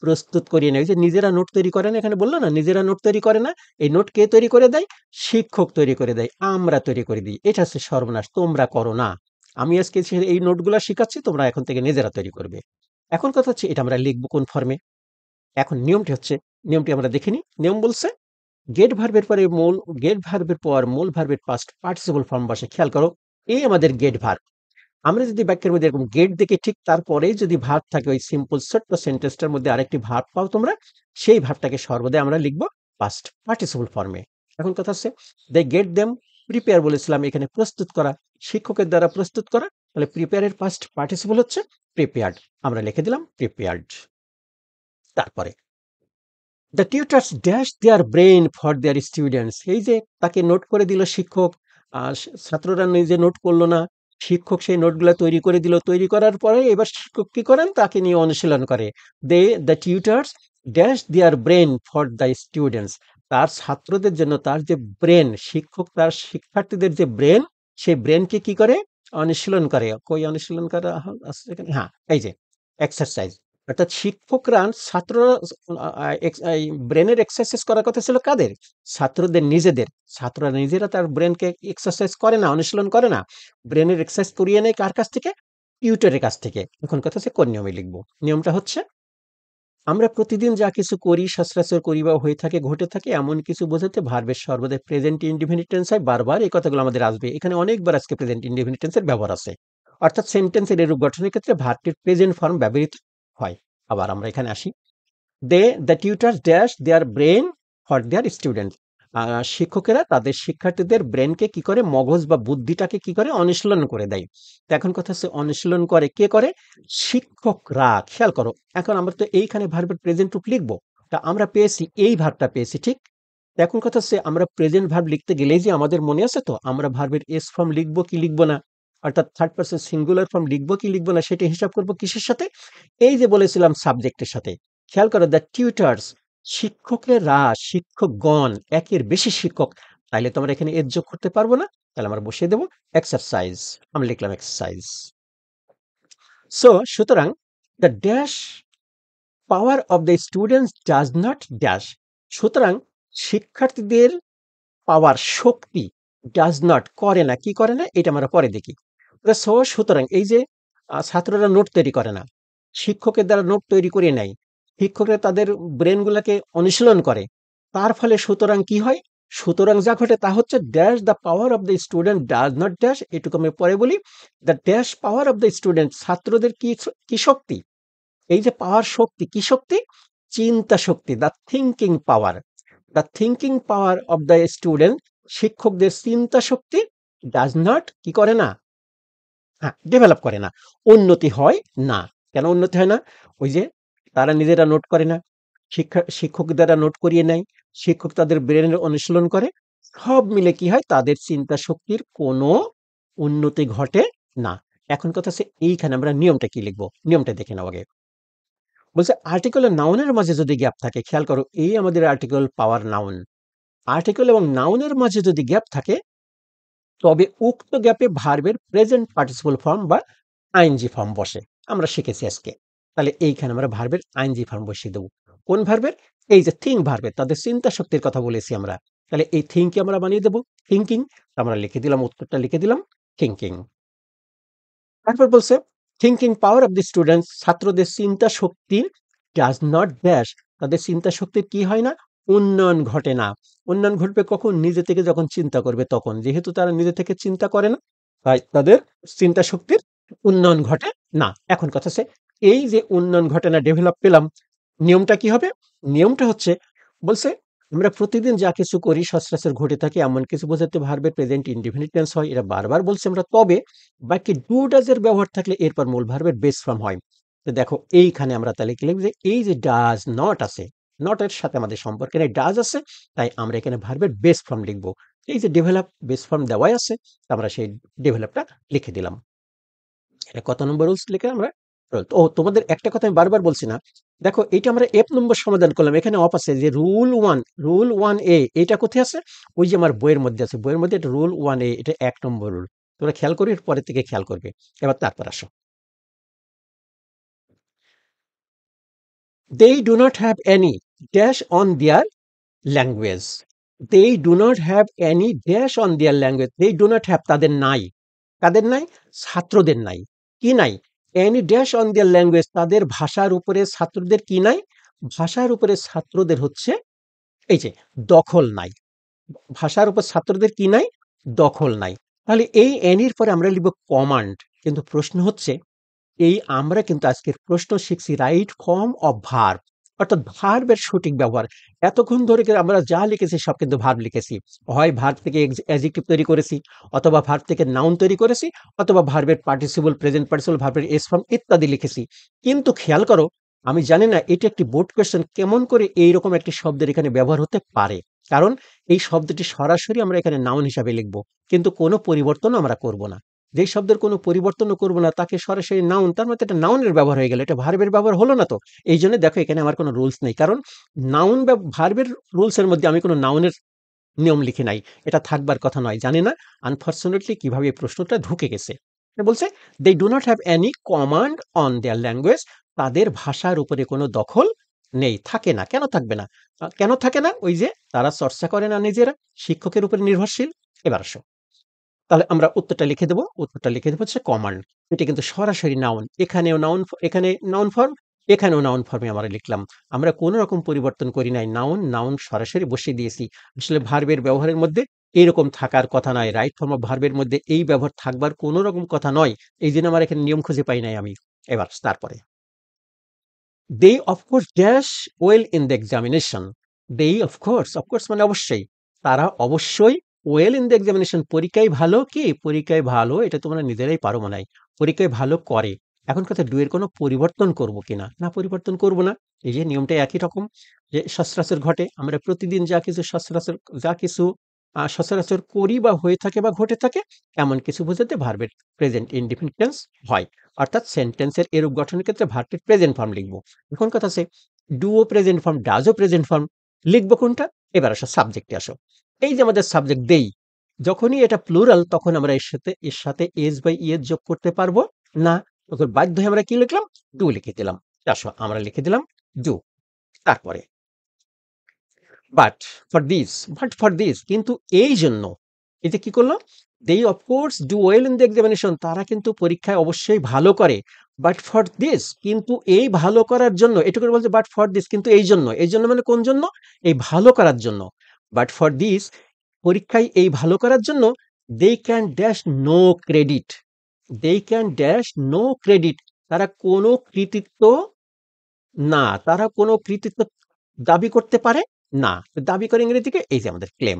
[SPEAKER 1] প্রস্তুত করিয়ে নেয়। ওই যে নিজেরা নোট তৈরি করে না, এখানে বললো না নিজেরা নোট তৈরি করে না, এই নোট কে তৈরি করে দেয়, শিক্ষক তৈরি করে দেয়, আমরা তৈরি করে দিই। এটা হচ্ছে সর্বনাশ, তোমরা করো না। আমি আজকে এই নোটগুলা শিখাচ্ছি, তোমরা এখন থেকে নিজেরা তৈরি করবে। এখন কথা হচ্ছে এটা আমরা লিখবো কোন ফর্মে। এখন নিয়মটি হচ্ছে, নিয়মটি আমরা দেখে নিই। নিয়ম বলছে গেট ভার্বের পরে মূল, গেট ভার্বের পর মূল ভার্বের পাস্ট পার্টিসিপল ফর্ম বসে। খেয়াল করো, এই আমাদের গেট ভার্ব। আমরা যদি বাক্যের মধ্যে এরকম গেট দেখে ঠিক তারপরেই যদি ভার্ব থাকে, ওই সিম্পল ছোট্ট সেন্টেন্সটার মধ্যে আরেকটি ভার্ব পাও তোমরা, সেই ভার্বটাকে সর্বদাই আমরা লিখবো পাস্ট পার্টিসিপল ফর্মে। এখন কথা হচ্ছে দে গেট দেম প্রিপেয়ার, বলেছিলাম এখানে প্রস্তুত করা, শিক্ষকের দ্বারা প্রস্তুত করা, তাহলে প্রিপেয়ারের পাস্ট পার্টিসিপল হচ্ছে প্রিপেয়ার্ড, আমরা লিখে দিলাম প্রিপেয়ার্ড। তারপরে the tutors dash their brain for their students, এই যে তাকে নোট করে দিল শিক্ষক, ছাত্ররা নিজে নোট করলো না, শিক্ষক সেই নোটগুলো তৈরি করে দিল, তৈরি করার পরে এবার শিক্ষক কি করেন, তাকে নিয়ে অনুশীলন করে। The tutors dash there brain for the students, তার ছাত্রদের জন্য তার যে ব্রেন, শিক্ষক তার শিক্ষার্থীদের যে ব্রেন, সেই ব্রেনকে কি করে, অনুশীলন করে। কই অনুশীলন করা আছে এখানে, হ্যাঁ এই যে এক্সারসাইজ, অর্থাৎ শিক্ষকরা ছাত্র এই ব্রেনের এক্সারসাইজ করার কথা ছিল কাদের, ছাত্রদের নিজেদের। ছাত্ররা নিজেরা তার ব্রেনকে এক্সারসাইজ করে না, অনুশীলন করে না, ব্রেনের এক্সারসাইজ করিয়ে নেয় কার কাছ থেকে, টিউটরের কাছ থেকে। এখন কথা হচ্ছে কোন নিয়মে লিখবো। নিয়মটা হচ্ছে আমরা প্রতিদিন যা কিছু করি, সচরাচর করি বা হয়ে থাকে, ঘটে থাকে, এমন কিছু বোঝাতে ভার্বের সর্বদাই প্রেজেন্ট ইনডিফিনিট টেন্স হয়। বারবার এই কথাগুলো আমাদের আসবে, এখানে অনেকবার আজকে প্রেজেন্ট ইনডিফিনিট টেন্সের ব্যবহার আছে। অর্থাৎ সেন্টেন্সের এরূপ গঠনের ক্ষেত্রে ভার্বটির প্রেজেন্ট ফর্ম ব্যবহৃত হয়। আবার আমরা এখানে আসি, the tutors dash there brain for their student, শিক্ষকেরা তাদের শিক্ষার্থীদের ব্রেনকে কি করে, মগজ বা বুদ্ধিটাকে কি করে, অনুশীলন করে দেয়। তো এখন কথা হচ্ছে অনুশীলন করে কে করে, শিক্ষকরা। খেয়াল করো, এখন আমরা তো এইখানে ভার্বের প্রেজেন্ট রূপ লিখবো, তা আমরা পেয়েছি, এই ভার্বটা পেয়েছি, ঠিক। তো এখন কথা হচ্ছে আমরা প্রেজেন্ট ভার্ব লিখতে গেলেই যে আমাদের মনে আছে তো, আমরা ভার্বের এস ফর্ম লিখবো কি লিখবো না, অর্থাৎ থার্ড পারসন সিঙ্গুলার ফর্ম লিখবো কি লিখবো না, সেটা হিসাব করবো কিসের সাথে, এই যে বলেছিলাম সাবজেক্টের সাথে। খেয়াল করো, দ্য টিউটার্স, শিক্ষকেরা, শিক্ষকগণ, একের বেশি শিক্ষক, তাইলে তো আমরা এখানে এর যোগ করতে পারবো না, তাহলে আমরা বসিয়ে দেবো এক্সারসাইজ, আমরা লিখলাম এক্সারসাইজ। সো সুতরাং the dash power of the students does not dash, সুতরাং শিক্ষার্থীদের পাওয়ার, শক্তি, ডাজ নট করে না, কি করে না, এটা আমরা পরে দেখি। সো সুতরাং এই যে ছাত্ররা নোট তৈরি করে না, শিক্ষকের দ্বারা নোট তৈরি করে নেয়, শিক্ষকরা তাদের ব্রেন গুলাকে অনুশীলন করে, তার ফলে সুতরাং কি হয়, সুতরাং যা ঘটে তা হচ্ছে dash the power of the student does not dash, এটুকু আমি পরে বলি। The dash power of the student, ছাত্রদের কি, কি শক্তি, এই যে পাওয়ার, শক্তি, কি শক্তি, চিন্তা শক্তি, the thinking power, the thinking power of the student, শিক্ষকদের চিন্তা শক্তি ডাজ নট, কি করে না, হ্যাঁ ডেভেলপ করে না, উন্নতি হয় না। কেন উন্নতি হয় না, ওই যে তারা নিজেরা নোট করে না, শিক্ষক দ্বারা নোট করিয়ে নেয়, শিক্ষক তাদের ব্রেনের অনুশীলন করে, সব মিলে কি হয়, তাদের চিন্তা শক্তির কোনো উন্নতি ঘটে না। এখন কথা হচ্ছে এইখানে আমরা নিয়মটা কি লিখবো, নিয়মটা দেখে নাও আগে। বলছে আর্টিকেল আর নাউনের মাঝে যদি গ্যাপ থাকে, খেয়াল করো এই আমাদের আর্টিকেল পাওয়ার নাউন, আর্টিকেল এবং নাউনের মাঝে যদি গ্যাপ থাকে, তবে উক্ত গ্যাপে ভার্বের প্রেজেন্ট পার্টিসিপল ফর্ম বা আইএনজি ফর্ম বসে, আমরা শিখেছি আজকে। তাহলে এইখানে আমরা ভার্বের আইএনজি ফর্ম বসিয়ে দেবো। কোন ভার্বের, এই যে থিঙ্ক ভার্বের, তাদের চিন্তা শক্তির কথা বলেছি আমরা, তাহলে এই থিঙ্ককে আমরা বানিয়ে দেবো থিঙ্কিং, আমরা লিখে দিলাম, উত্তরটা লিখে দিলাম থিঙ্কিং। তারপর বলছে thinking power of the students, ছাত্রদের চিন্তা শক্তির ডাজ নট ড্যাশ, তাদের চিন্তা শক্তির কি হয় না, উন্নয়ন ঘটে না। উন্নয়ন ঘটবে কখন, নিজে থেকে যখন চিন্তা করবে তখন, যেহেতু তারা নিজে থেকে চিন্তা করে না, তাই তাদের চিন্তা শক্তির উন্নয়ন ঘটে না। এখন কথা হচ্ছে এই যে উন্নয়ন ঘটে না, ডেভেলপ পেলাম, নিয়মটা কি হবে, নিয়মটা হচ্ছে বলছে আমরা প্রতিদিন যা কিছু করি, সচরাচর ঘটে থাকে, এমন কিছু বোঝাতে ভার্বের প্রেজেন্ট ইনডিফিনিট টেন্স হয়, এটা বারবার বলছি আমরা। তবে বাকি ডু ডাজ এর ব্যবহার থাকলে এরপর মূল ভার্বের বেস ফর্ম হয়। তো দেখো এইখানে আমরা তাহলে কি লিখব, যে এই যে ডাজ নট আছে, নট এর সাথে আমাদের সম্পর্ক নেই, ডাজ আছে, তাই আমরা এখানে ভার্বের বেস ফর্ম লিখব। এই যে ডেভেলপ বেস ফর্ম দেওয়াই আছে, আমরা সেই ডেভেলপটা লিখে দিলাম। এটা কত নম্বর রুলস লিখে আমরা, ও তোমাদের একটা কথা আমি বারবার বলছি না, দেখো এটা আমরা এফ নম্বর সমাধান করলাম, এখানে অফ আছে যে রুল 1 এ, এটা কোথায় আছে, ওই যে আমার বইয়ের মধ্যে আছে, বইয়ের মধ্যে এটা রুল 1 এ, এটা 1 নম্বর রুল। তোমরা খেয়াল করবে, এর পরের থেকে খেয়াল করবে। এবার তারপর আসো। They do not have any dash on their language. They do not have any dash on their language. They do not have, তাদের নাই। কাদের নাই? ছাত্রদের নাই। কি নাই? any dash on their language, তাদের ভাষার উপরে ছাত্রদের কি নাই? ভাষার উপরে ছাত্রদের হচ্ছে এই যে দখল নাই। ভাষার উপর ছাত্রদের কি নাই? দখল নাই। তাহলে এই এনির পরে আমরা লিখব কমান্ড। কিন্তু প্রশ্ন হচ্ছে, এই আমরা কিন্তু আজকের প্রশ্ন শিখছি রাইট ফর্ম অফ ভার্ব, অর্থাৎ ভার্বের সঠিক ব্যবহার। এতক্ষণ ধরে আমরা যা লিখেছি সব কিন্তু ভার্ব লিখেছি। হয় ভার্ব থেকে অ্যাডজেক্টিভ তৈরি করেছি, অথবা ভার্ব থেকে নাউন তৈরি করেছি, অথবা ভার্বের পার্টিসিপল, প্রেজেন্ট পার্টিসিপল, ভার্বের এস ফর্ম ইত্যাদি লিখেছি। কিন্তু খেয়াল করো, আমি জানি না এটি একটি বোর্ড কোয়েশ্চেন, কেমন করে এইরকম একটি শব্দের এখানে ব্যবহার হতে পারে। কারণ এই শব্দটি সরাসরি আমরা এখানে নাউন হিসাবে লিখব, কিন্তু কোনো পরিবর্তন আমরা করব না। যেই শব্দের কোনো পরিবর্তনও করব না, তাকে সরাসরি নাউন, তার মধ্যে একটা নাউনের ব্যবহার হয়ে গেল, এটা ভার্বের ব্যবহার হলো না তো। এই জন্য দেখো এখানে আমার কোনো রুলস নেই, কারণ নাউন বা ভার্বের রুলসের মধ্যে আমি কোনো নাউনের নিয়ম লিখি নাই। এটা থাকবার কথা নয়। জানি না আনফরচুনেটলি কিভাবে এই প্রশ্নটা ঢুকে গেছে। বলছে they do not have any command on their language, তাদের ভাষার উপরে কোনো দখল নেই, থাকে না। কেন থাকবে না? কেন থাকে না? ওই যে তারা চর্চা করে না নিজেরা, শিক্ষকের উপরে নির্ভরশীল। এবার আসো, তাহলে আমরা উত্তরটা লিখে দেব। উত্তরটা লিখে দেব হচ্ছে কমান্ড। এটা কিন্তু সরাসরি নাউন, এখানেও নাউন, এখানে নাউন ফর্ম, এখানেও নাউন ফর্মে আমরা লিখলাম। আমরা কোনো রকম পরিবর্তন করি নাই, নাউন নাউন সরাসরি বসিয়ে দিয়েছি। আসলে ভার্বের ব্যবহারের মধ্যে এরকম থাকার কথা নয়, রাইট ফর্ম অফ ভার্বের মধ্যে এই ব্যবহার থাকবার কোনো রকম কথা নয়। এই জন্য আমার এখানে নিয়ম খুঁজে পাই নাই আমি। এবার তারপরে they of course dash well in the examination. They of course মানে অবশ্যই, তারা অবশ্যই ওয়েল ইন দ্য এক্সামিনেশন, পরীক্ষায় ভালো। কি পরীক্ষায় ভালো? এটা তোমরা নিজেরাই পারো মনে হয়। পরীক্ষায় ভালো করে। এখন কথা, ডু এর কোনো পরিবর্তন করব কিনা? না, পরিবর্তন করব না। এই যে নিয়মটা একই রকম, যে সচরাচর ঘটে, আমরা প্রতিদিন যা কিছু সচরাচর, যা কিছু সচরাচর করি বা হয়ে থাকে বা ঘটে থাকে, এমন কিছু বোঝাতে ভার্বের প্রেজেন্ট ইনডিফিনিট টেন্স হয়। অর্থাৎ সেন্টেন্সের এরূপ গঠনের ক্ষেত্রে ভার্বটির প্রেজেন্ট ফর্ম লিখব। এখন কথা আছে, ডুও প্রেজেন্ট ফর্ম, ডাজও প্রেজেন্ট ফর্ম, লিখবো কোনটা? এবার আসো সাবজেক্টে আসো। এই যে আমাদের সাবজেক্ট দেই, যখনই এটা প্লুরাল তখন আমরা এর সাথে এস বাই ইএস যোগ করতে পারবো না। তখন বাধ্য হয়ে আমরা কি লিখলাম? ডু লিখে দিলাম। আসো আমরা লিখে দিলাম ডু। তারপরে বাট বাট ফর দিস, কিন্তু এই জন্য, এতে কি করলো? They of course do well in the examination, তারা কিন্তু পরীক্ষায় অবশ্যই ভালো করে। বাট ফর দিস, কিন্তু এই ভালো করার জন্য, এটুকু বলছে বাট ফর দিস, কিন্তু এই জন্য। এই জন্য মানে কোন জন্য? এই ভালো করার জন্য। বাট ফর দিস, পরীক্ষায় এই ভালো করার জন্য, they can dash no credit. They can dash no credit, তারা কোনো কৃতিত্ব, না, তারা কোনো কৃতিত্ব দাবি করতে পারে না। দাবি করে ইংরেজিকে, এই যে আমাদের ক্লেম,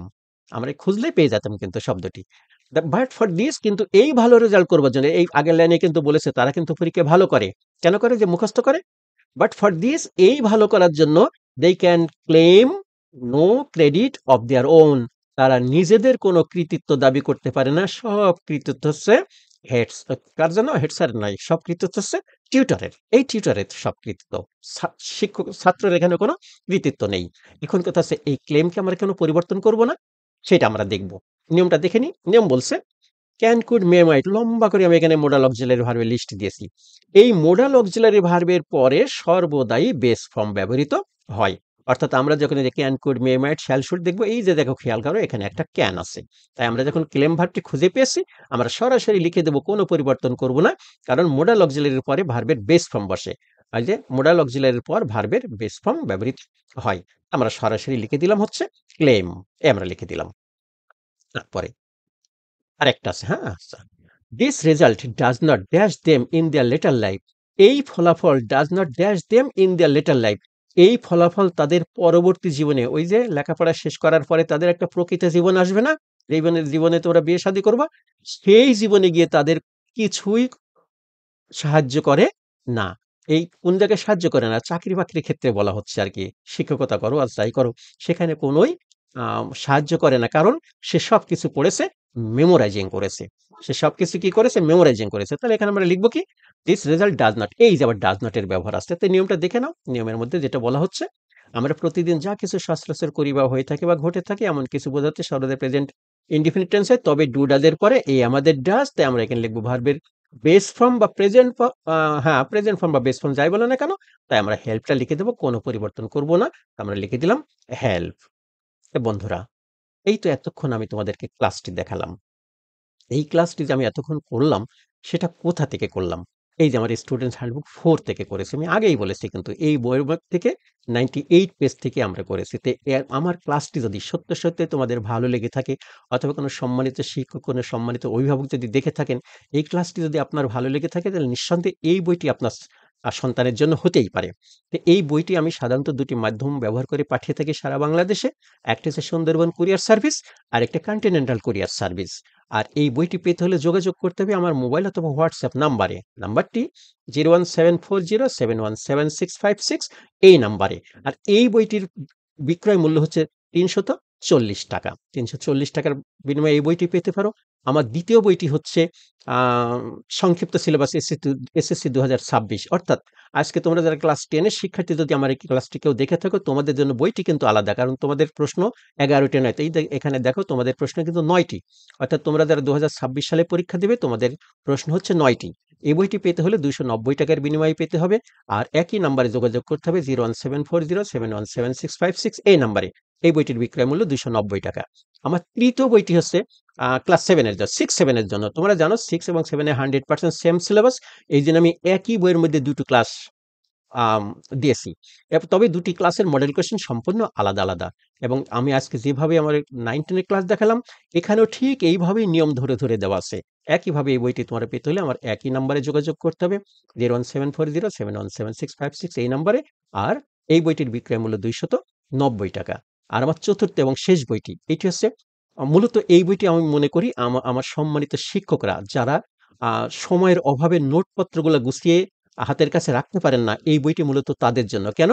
[SPEAKER 1] আমরা খুঁজলেই পেয়ে যেতাম কিন্তু শব্দটি। বাট ফর দিস, কিন্তু এই ভালো রেজাল্ট করবার জন্য, এই আগের লাইনে কিন্তু বলেছে তারা কিন্তু পরীক্ষায় ভালো করে। কেন করে? যে মুখস্থ করে। বাট ফর দিস, এই ভালো করার জন্য, they can claim no credit of their own, তারা নিজেদের কোনো কৃতিত্ব দাবি করতে পারে না। সব কৃতিত্ব হচ্ছে হেডস, কার জন্য? হেডস্যার নয়, সব কৃতিত্ব হচ্ছে টিউটরের। এই টিউটরের সব কৃতিত্ব, শিক্ষক ছাত্রের এখানে কোনো কৃতিত্ব নেই। এখন কথা হচ্ছে, এই ক্লেমকে আমরা কেন পরিবর্তন করব না, সেটা আমরা দেখব। নিয়মটা দেখে নিই। নিয়ম বলছে ক্যান, কুড, মে, মাইট, লম্বা করে আমি এখানে মোডাল অক্সিলারি ভার্বের লিস্ট দিয়েছি। এই মোডাল অক্সিলারি ভার্বের পরে সর্বদাই বেস ফর্ম ব্যবহৃত হয়। অর্থাৎ আমরা যখন এই যে can, could, may, might, shall, should দেখবো, এই যে দেখো খেয়াল করো এখানে একটা ক্যান আছে। তাই আমরা যখন ক্লেম ভার্বটি খুঁজে পেয়েছি, আমরা সরাসরি লিখে দেবো, কোনো পরিবর্তন করব না। কারণ মোডাল অক্সিলারির পরে ভার্বের বেস ফর্ম বসে। আর যে মোডাল অক্সিলারির পর ভার্বের বেস ফর্ম ব্যবহৃত হয়, আমরা সরাসরি লিখে দিলাম হচ্ছে ক্লেম। আমরা লিখে দিলাম। তারপরে আরেকটা আছে, হ্যাঁ, আচ্ছা। This result does not dash them in their letter life. এই ফলাফল does not dash them in their letter life, এই ফলাফল তাদের পরবর্তী জীবনে, ওই যে লেখাপড়া শেষ করার পরে তাদের একটা প্রকৃত জীবন আসবে না, জীবনে তোমরা বিয়ে শাদী করবা, সেই জীবনে গিয়ে তাদের কিছুই সাহায্য করে না। এই কোন জায়গায় সাহায্য করে না? চাকরি বাকরির ক্ষেত্রে বলা হচ্ছে আর কি। শিক্ষকতা করো আর যাই করো, সেখানে কোনোই সাহায্য করে না। কারণ সে সবকিছু পড়েছে, মেমোরাইজিং করেছে। সে সবকিছু কি করেছে? মেমোরাইজিং করেছে। তাহলে এখানে আমরা লিখবো কি? দিস রেজাল্ট ডাজ নট, এই যে আবার ডাজ নট এর ব্যবহার আসছে। তো নিয়মটা দেখে নাও। নিয়মের মধ্যে যেটা বলা হচ্ছে, আমরা প্রতিদিন যা কিছু সচরাচর করি বা হয়ে থাকে বা ঘটে থাকে, এমন কিছু বোঝাতে সর্বদা প্রেজেন্ট ইনডিফিনিট টেন্স হয়, তবে ডু ডাজের পরে এই আমাদের ডাজ, তাই আমরা এখানে লিখবো ভার্বের বেস ফর্ম বা প্রেজেন্ট, হ্যাঁ প্রেজেন্ট ফর্ম বা বেস ফর্ম যাই বলো না কেন, তাই আমরা হেল্পটা লিখে দেবো, কোনো পরিবর্তন করব না, আমরা লিখে দিলাম হেল্প। বন্ধুরা, এই তো এতক্ষণ আমি তোমাদেরকে ক্লাসটি দেখালাম। এই ক্লাসটি যে আমি এতক্ষণ করলাম, সেটা কোথা থেকে করলাম? এই যে আমার স্টুডেন্টস হ্যান্ডবুক 4 থেকে করেছি। আমি আগেই বলেছি কিন্তু এই বইয়ের থেকে 98 পেজ থেকে আমরা করেছি। তো আমার ক্লাসটি যদি সত্য সত্যি তোমাদের ভালো লেগে থাকে, অথবা কোনো সম্মানিত শিক্ষক, কোনো সম্মানিত অভিভাবক যদি দেখে থাকেন, এই ক্লাসটি যদি আপনার ভালো লেগে থাকে, তাহলে নিঃসন্দেহে এই বইটি আপনার সন্তানের জন্য হতেই পারে। তো এই বইটি আমি সাধারণত 2টি মাধ্যম ব্যবহার করে পাঠিয়ে থাকি সারা বাংলাদেশে। একটা হচ্ছে সুন্দরবন কুরিয়ার সার্ভিস, আর একটা কন্টিনেন্টাল কুরিয়ার সার্ভিস। আর এই বইটি পেতে হলে যোগাযোগ করতে হবে আমার মোবাইল অথবা হোয়াটসঅ্যাপ নাম্বারে। নাম্বারটি 01740717656, এই নাম্বারে। আর এই বইটির বিক্রয় মূল্য হচ্ছে ৩৪০ টাকা। ৩৪০ টাকার বিনিময়ে এই বইটি পেতে পারো। আমার দ্বিতীয় বইটি হচ্ছে সংক্ষিপ্ত সিলেবাস এসএসসি ২০২৬, অর্থাৎ আজকে তোমরা যারা ক্লাস 10 এর শিক্ষার্থী, যদি আমার এই ক্লাসটি কেউ দেখে থাকো, তোমাদের জন্য বইটি কিন্তু আলাদা, কারণ তোমাদের প্রশ্ন 11টি নয়। তো এই এখানে দেখো তোমাদের প্রশ্ন কিন্তু 9টি, অর্থাৎ তোমরা যারা 2026 সালে পরীক্ষা দেবে, তোমাদের প্রশ্ন হচ্ছে 9টি। এই বইটি পেতে হলে 290 টাকার বিনিময়ে পেতে হবে। আর একই নাম্বারে যোগাযোগ করতে হবে, 01740717656, এই নাম্বারে। এই বইটির বিক্রয় মূল্য 290 টাকা। আমার তৃতীয় বইটি হচ্ছে ক্লাস 7 এর জন্য, 6-7 এর জন্য। তোমরা জানো 6 এবং 7 এ 100% সেম সিলেবাস। এই জন্য আমি একই বইয়ের মধ্যে দুটো ক্লাস আম দিয়েছি। তবে ২টি ক্লাসের মডেল কোয়েশ্চেন সম্পূর্ণ আলাদা, আলাদা। এবং আমি আজকে যেভাবে আমার 9-10 এর ক্লাস দেখালাম, এখানেও ঠিক এইভাবেই নিয়ম ধরে, ধরে দেওয়া আছে। একইভাবে এই বইটি তোমার পেতে হলে আমার একই নাম্বারে যোগাযোগ করতে হবে, 01740717656, এই নাম্বারে। আর এই বইটির বিক্রয় মূল্য 290 টাকা। আর আমার চতুর্থ এবং শেষ বইটি, এটি হচ্ছে মূলত এই বইটি আমি মনে করি আমার সম্মানিত শিক্ষকরা যারা আ সময়ের অভাবে নোটপত্রগুলা গুছিয়ে হাতের কাছে রাখতে পারেন না, এই বইটি মূলত তাদের জন্য। কেন?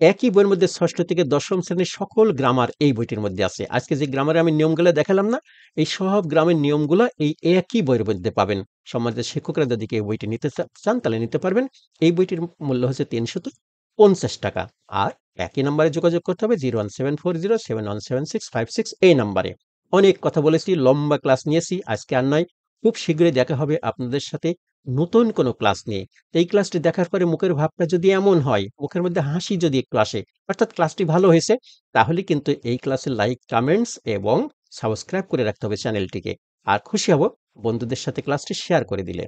[SPEAKER 1] একই বইয়ের মধ্যে ৬ষ্ঠ থেকে ১০ম শ্রেণীর সকল গ্রামার এই বইটির মধ্যে আছে। আজকে যে গ্রামারে আমি নিয়মগুলা দেখালাম না? এই সব গ্রামের নিয়মগুলা এই একই বইয়ের মধ্যে পাবেন। সম্মানিত শিক্ষকরা যদি কেউ এই বইটি নিতে চান, তাহলে নিতে পারবেন। এই বইটির মূল্য হচ্ছে ৩৫০ টাকা। আর একই নাম্বারে যোগাযোগ করতে হবে, 01740717656, এই নাম্বারে। অনেক কথা বলেছি, লম্বা ক্লাস নিয়েছি, আজকে আর নয়। খুব শীঘ্রই দেখা হবে আপনাদের সাথে নতুন কোনো ক্লাস নিয়ে। এই ক্লাসটি দেখার পরে মুখের ভাবটা যদি এমন হয়, মুখের মধ্যে হাসি যদি একটু আসে, অর্থাৎ ক্লাসটি ভালো হয়েছে, তাহলে কিন্তু এই ক্লাসের লাইক, কমেন্টস এবং সাবস্ক্রাইব করে রাখতে হবে চ্যানেলটিকে। আর খুশি হব বন্ধুদের সাথে ক্লাসটি শেয়ার করে দিলে।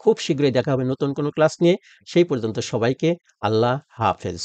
[SPEAKER 1] খুব শীঘ্রই দেখা হবে নতুন কোনো ক্লাস নিয়ে। সেই পর্যন্ত সবাইকে আল্লাহ হাফেজ।